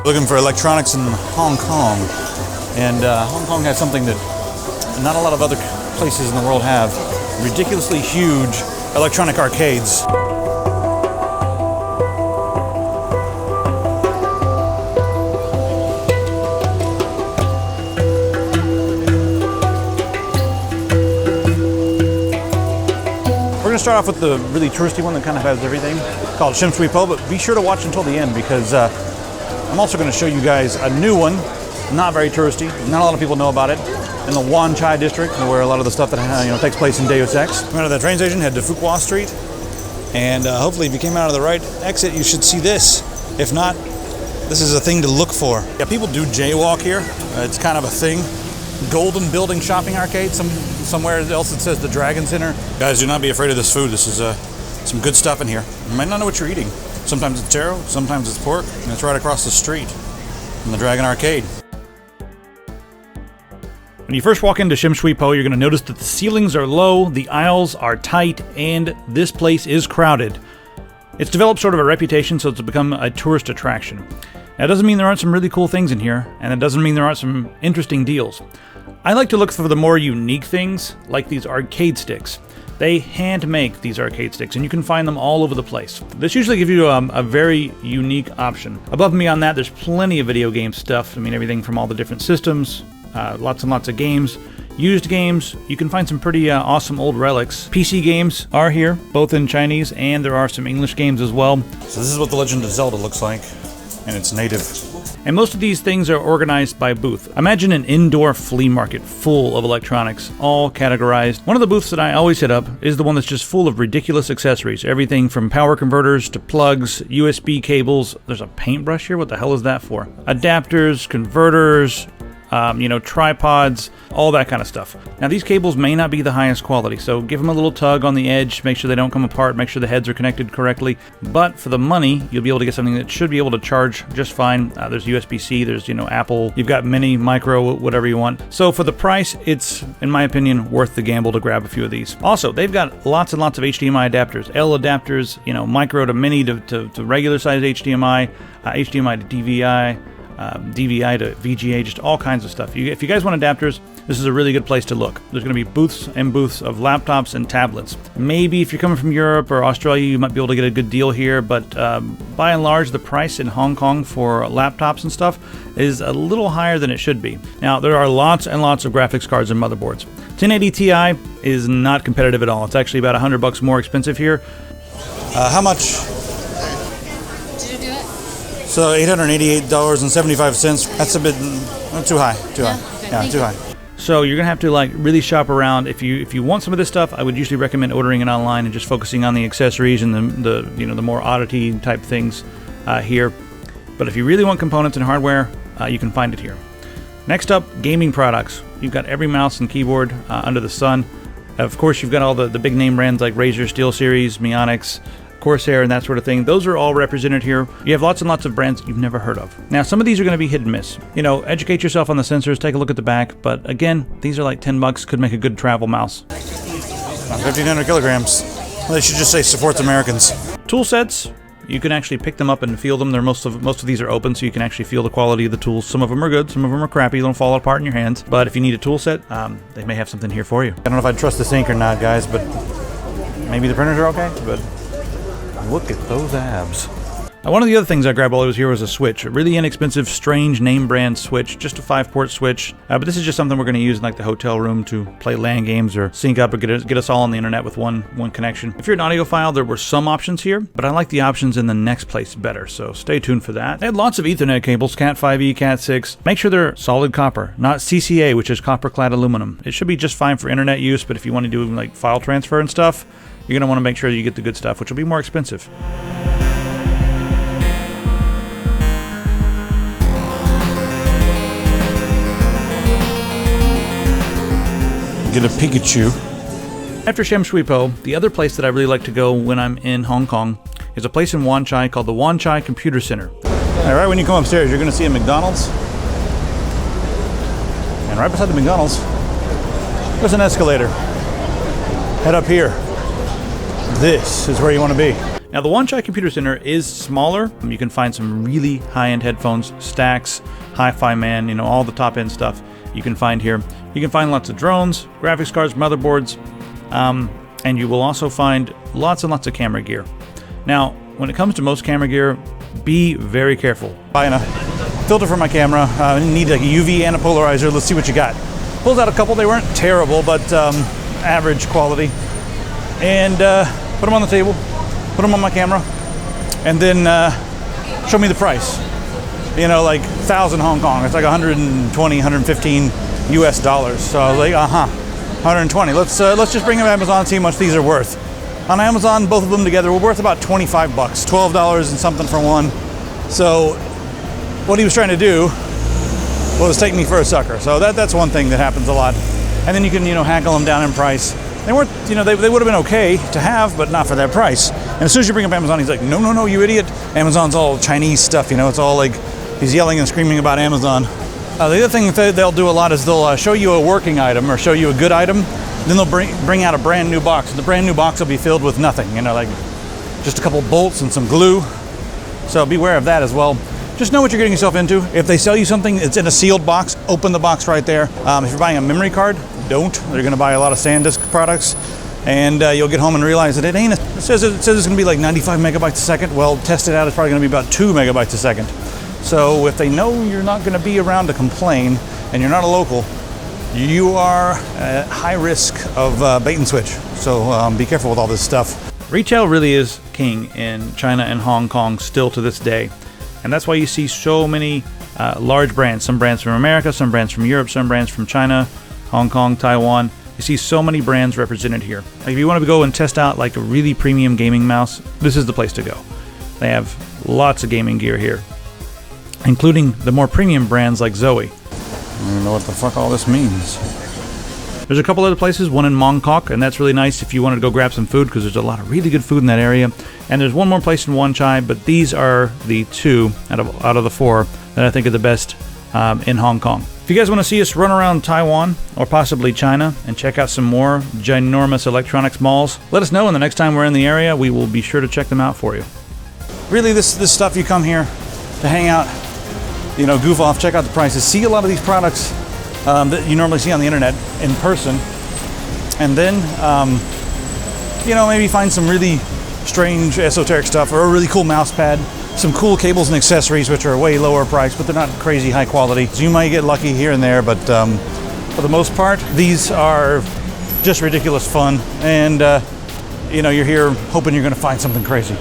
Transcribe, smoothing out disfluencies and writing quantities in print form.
Looking for electronics in Hong Kong. And Hong Kong has something that not a lot of other places in the world have. Ridiculously huge electronic arcades. We're going to start off with the really touristy one that kind of has everything, called Shim Shui Po, but be sure to watch until the end because I'm also going to show you guys a new one, not very touristy, not a lot of people know about it, in the Wan Chai district, where a lot of the stuff that takes place in Deus Ex. Come out of the train station, head to Fu Qua Street, and hopefully if you came out of the right exit, you should see this. If not, this is a thing to look for. Yeah, people do jaywalk here. It's kind of a thing. Golden Building Shopping Arcade. Somewhere else it says the Dragon Center. Guys, do not be afraid of this food. This is some good stuff in here. You might not know what you're eating. Sometimes it's taro, sometimes it's pork, and it's right across the street from the Dragon Arcade. When you first walk into Shim Shui Po, you're going to notice that the ceilings are low, the aisles are tight, and this place is crowded. It's developed sort of a reputation, so it's become a tourist attraction. Now, it doesn't mean there aren't some really cool things in here, and it doesn't mean there aren't some interesting deals. I like to look for the more unique things, like these arcade sticks. They hand make these arcade sticks, and you can find them all over the place. This usually gives you a very unique option. Above and beyond that, there's plenty of video game stuff. I mean, everything from all the different systems, lots and lots of games. Used games, you can find some pretty awesome old relics. PC games are here, both in Chinese, and there are some English games as well. So this is what The Legend of Zelda looks like, and it's native. And most of these things are organized by booth. Imagine an indoor flea market full of electronics, all categorized. One of the booths that I always hit up is the one that's just full of ridiculous accessories. Everything from power converters to plugs, USB cables. There's a paintbrush here, what the hell is that for? Adapters, converters, tripods, all that kind of stuff. Now these cables may not be the highest quality, so give them a little tug on the edge, make sure they don't come apart, make sure the heads are connected correctly. But for the money, you'll be able to get something that should be able to charge just fine. There's USB-C, there's Apple, you've got mini, micro, whatever you want. So for the price, it's, in my opinion, worth the gamble to grab a few of these. Also, they've got lots and lots of HDMI adapters, L adapters, micro to mini to regular size HDMI, HDMI to DVI, DVI to VGA, just all kinds of stuff. If you guys want adapters, this is a really good place to look. There's going to be booths and booths of laptops and tablets. Maybe if you're coming from Europe or Australia, you might be able to get a good deal here, but by and large, the price in Hong Kong for laptops and stuff is a little higher than it should be. Now, there are lots and lots of graphics cards and motherboards. 1080 Ti is not competitive at all. It's actually about $100 more expensive here. How much? So $888.75. That's a bit too high. Too high. So you're gonna have to really shop around. If you want some of this stuff, I would usually recommend ordering it online and just focusing on the accessories and the more oddity type things here. But if you really want components and hardware, you can find it here. Next up, gaming products. You've got every mouse and keyboard under the sun. Of course, you've got all the big name brands like Razer SteelSeries, Mionix, Corsair, and that sort of thing. Those are all represented here. You have lots and lots of brands you've never heard of. Now, some of these are going to be hit and miss. Educate yourself on the sensors, take a look at the back, but again, these are like $10, could make a good travel mouse. 1,500 kilograms. Well, they should just say supports Americans. Tool sets, you can actually pick them up and feel them. Most of these are open, so you can actually feel the quality of the tools. Some of them are good, some of them are crappy, they don't fall apart in your hands. But if you need a tool set, they may have something here for you. I don't know if I'd trust this ink or not, guys, but maybe the printers are okay, but look at those abs. One of the other things I grabbed while I was here was a switch. A really inexpensive, strange name brand switch. Just a 5-port switch. But this is just something we're going to use in the hotel room to play LAN games or sync up or get us all on the internet with one connection. If you're an audiophile, there were some options here, but I like the options in the next place better, so stay tuned for that. They had lots of Ethernet cables, Cat 5e, Cat 6. Make sure they're solid copper, not CCA, which is copper-clad aluminum. It should be just fine for internet use, but if you want to do file transfer and stuff, you're going to want to make sure that you get the good stuff, which will be more expensive. Get a Pikachu. After Shim Shui Po, the other place that I really like to go when I'm in Hong Kong is a place in Wan Chai called the Wan Chai Computer Center. All right, when you come upstairs, you're going to see a McDonald's. And right beside the McDonald's, there's an escalator. Head up here. This is where you want to be. Now the Wanchai Computer Center is smaller. You can find some really high-end headphones, stacks, Hi-Fi Man, you know, all the top-end stuff you can find here. You can find lots of drones, graphics cards, motherboards, and you will also find lots and lots of camera gear. Now, when it comes to most camera gear, be very careful. Buying a filter for my camera. I need like a UV and a polarizer. Let's see what you got. Pulled out a couple. They weren't terrible, but average quality. And put them on the table, put them on my camera, and then show me the price. You know, like 1,000 Hong Kong. It's like 120, 115 US dollars. So I was like, 120. Let's just bring them to Amazon and see how much these are worth. On Amazon, both of them together were worth about 25 bucks, $12 and something for one. So what he was trying to do was take me for a sucker. So that's one thing that happens a lot. And then you can, you know, hackle them down in price. They weren't, you know, they would have been okay to have, but not for that price. And as soon as you bring up Amazon, he's like, no, you idiot. Amazon's all Chinese stuff, you know, it's all like, he's yelling and screaming about Amazon. The other thing that they'll do a lot is they'll show you a working item or show you a good item. Then they'll bring out a brand new box. And the brand new box will be filled with nothing, you know, like just a couple bolts and some glue. So beware of that as well. Just know what you're getting yourself into. If they sell you something that's in a sealed box, open the box right there. If you're buying a memory card, don't. They're going to buy a lot of SanDisk products, and you'll get home and realize that it ain't. It says it's going to be like 95 megabytes a second. Well, test it out. It's probably going to be about 2 megabytes a second. So if they know you're not going to be around to complain, and you're not a local, you are at high risk of bait and switch. So be careful with all this stuff. Retail really is king in China and Hong Kong still to this day. And that's why you see so many large brands. Some brands from America, some brands from Europe, some brands from China, Hong Kong, Taiwan. You see so many brands represented here. Like if you want to go and test out like a really premium gaming mouse, this is the place to go. They have lots of gaming gear here, including the more premium brands like Zoe. I don't know what the fuck all this means. There's a couple other places, one in Mongkok, and that's really nice if you wanted to go grab some food because there's a lot of really good food in that area. And there's one more place in Wanchai, but these are the two out of the four that I think are the best in Hong Kong. If you guys want to see us run around Taiwan or possibly China and check out some more ginormous electronics malls, let us know, and the next time we're in the area, we will be sure to check them out for you. Really, this stuff, you come here to hang out, you know, goof off, check out the prices, see a lot of these products that you normally see on the internet in person, and then, you know, maybe find some really strange esoteric stuff or a really cool mouse pad, some cool cables and accessories which are way lower price, but they're not crazy high quality. So you might get lucky here and there, but for the most part, these are just ridiculous fun, and you know, you're here hoping you're going to find something crazy.